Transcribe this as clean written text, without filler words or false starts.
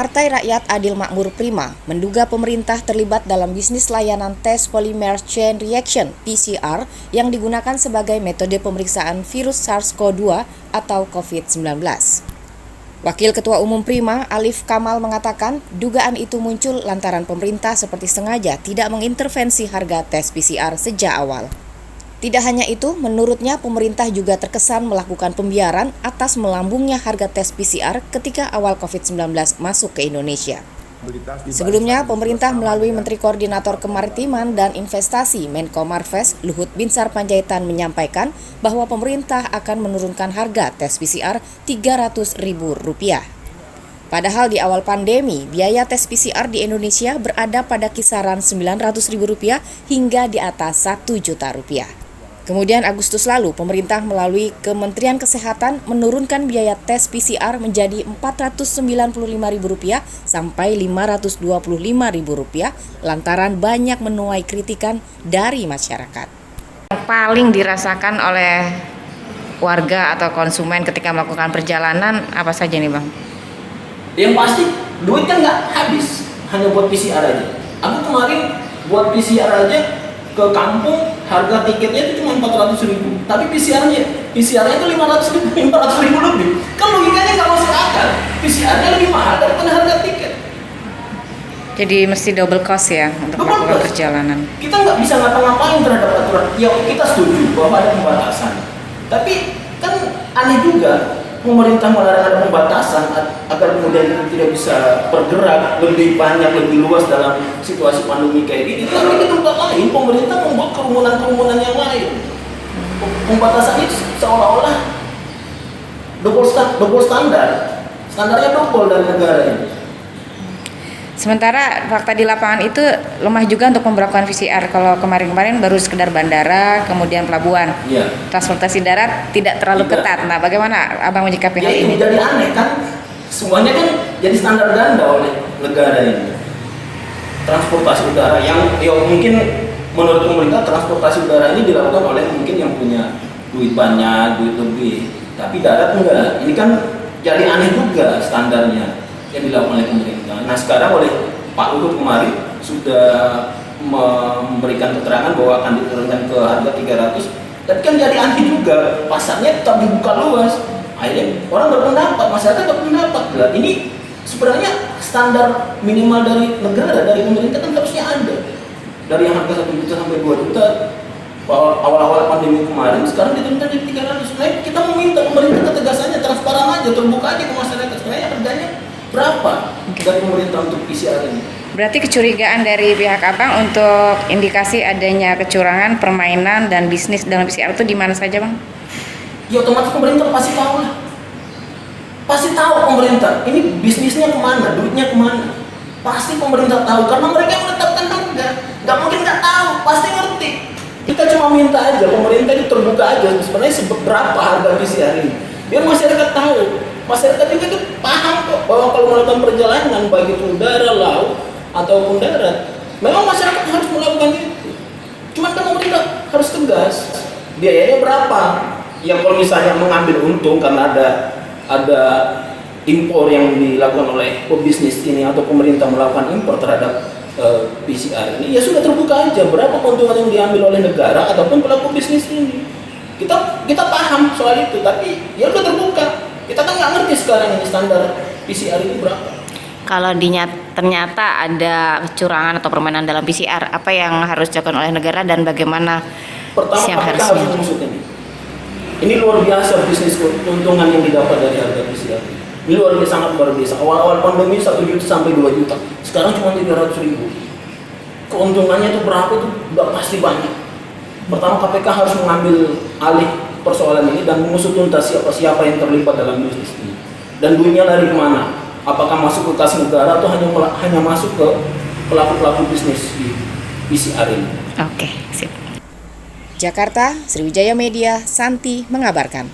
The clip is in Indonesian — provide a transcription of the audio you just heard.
Partai Rakyat Adil Makmur Prima menduga pemerintah terlibat dalam bisnis layanan tes polymer chain reaction (PCR) yang digunakan sebagai metode pemeriksaan virus SARS-CoV-2 atau COVID-19. Wakil Ketua Umum Prima, Alif Kamal mengatakan dugaan itu muncul lantaran pemerintah seperti sengaja tidak mengintervensi harga tes PCR sejak awal. Tidak hanya itu, menurutnya pemerintah juga terkesan melakukan pembiaran atas melambungnya harga tes PCR ketika awal COVID-19 masuk ke Indonesia. Sebelumnya, pemerintah melalui Menteri Koordinator Kemaritiman dan Investasi Menko Marves, Luhut Binsar Panjaitan menyampaikan bahwa pemerintah akan menurunkan harga tes PCR Rp300.000. Padahal di awal pandemi, biaya tes PCR di Indonesia berada pada kisaran Rp900.000 hingga di atas Rp1.000.000. Kemudian Agustus lalu, pemerintah melalui Kementerian Kesehatan menurunkan biaya tes PCR menjadi Rp495.000 sampai Rp525.000 lantaran banyak menuai kritikan dari masyarakat. Yang paling dirasakan oleh warga atau konsumen ketika melakukan perjalanan apa saja nih Bang? Yang pasti duitnya nggak habis hanya buat PCR aja. Aku kemarin buat PCR aja ke kampung harga tiketnya itu cuma Rp400.000, tapi PCR-nya itu Rp500.000 lebih. Kan logikanya nggak masuk akal. PCR-nya lebih mahal daripada harga tiket. Jadi mesti double cost ya untuk melakukan perjalanan. Kita nggak bisa ngapa-ngapain terhadap aturan. Ya kita setuju bahwa ada pembatasan, tapi kan aneh juga pemerintah melarang ada pembatasan agar kemudian kita tidak bisa bergerak lebih banyak, lebih luas dalam situasi pandemi kayak gini. Tapi di tempat lain pemerintah membuat kerumunan-kerumunan yang lain. Pembatasan itu seolah-olah double standar. Standarnya double dari negara ini. Sementara fakta di lapangan itu lemah juga untuk memperlakukan PCR. Kalau kemarin-kemarin baru sekedar bandara, kemudian pelabuhan. Ya. Transportasi darat tidak terlalu ketat. Nah, bagaimana Abang menyikapi hal ini? Jadi aneh kan, semuanya kan jadi standar ganda oleh negara ini. Transportasi udara yang ya mungkin menurut pemerintah transportasi udara ini dilakukan oleh mungkin yang punya duit banyak, duit lebih. Tapi darat enggak. Ini kan jadi aneh juga standarnya yang dilakukan oleh pemerintah. Nah sekarang oleh Pak Luhut kemarin sudah memberikan keterangan bahwa akan diturunkan ke harga 300. Tapi kan jadi aneh juga, pasarnya tetap dibuka luas. Akhirnya orang berpendapat, masyarakat berpendapat. Nah, ini sebenarnya standar minimal dari negara, dari pemerintah kan harusnya ada. Dari yang harga 1 juta sampai 2 juta awal-awal pandemi kemarin, sekarang diturunkan jadi 300. Nah kita meminta pemerintah ketegasannya, transparan aja, terbuka aja ke masyarakat. Sebenarnya harganya berapa dari pemerintah untuk PCR ini? Berarti kecurigaan dari pihak Abang untuk indikasi adanya kecurangan, permainan, dan bisnis dalam PCR itu di mana saja Bang? Ya otomatis pemerintah pasti tahu lah. Pasti tahu pemerintah, ini bisnisnya kemana, duitnya kemana. Pasti pemerintah tahu, karena mereka yang menetapkan harga. Nggak mungkin nggak tahu, pasti ngerti. Kita cuma minta aja, pemerintah itu terbuka aja, sebenarnya berapa harga PCR ini. Biar masyarakat tahu. Masyarakat juga itu paham kok bahwa kalau melakukan perjalanan baik itu udara, laut ataupun darat, memang masyarakat harus melakukan itu. Cuman kan pemerintah harus tegas. Biayanya berapa? Yang kalau misalnya mengambil untung karena ada impor yang dilakukan oleh pebisnis ini atau pemerintah melakukan impor terhadap PCR ini, ya sudah terbuka aja berapa keuntungan yang diambil oleh negara ataupun pelaku bisnis ini. Kita paham soal itu, tapi ya udah terbuka. Kita kan nggak ngerti sekarang ini standar PCR itu berapa. Kalau ternyata ada kecurangan atau permainan dalam PCR, apa yang harus dilakukan oleh negara dan bagaimana pertama KPK harus mengusut ini. Ini luar biasa bisnis keuntungan yang didapat dari harga PCR. Ini sangat luar biasa. Awal-awal pandemi 1 juta sampai 2 juta. Sekarang cuma 300.000. Keuntungannya itu berapa itu udah pasti banyak. Pertama KPK harus mengambil alih persoalan ini dan mengusut tuntas siapa yang terlibat dalam bisnis ini dan duitnya dari kemana, apakah masuk ke kas negara atau hanya masuk ke pelaku bisnis di PCR ini. Oke, sip. Jakarta, Sriwijaya Media, Santi mengabarkan.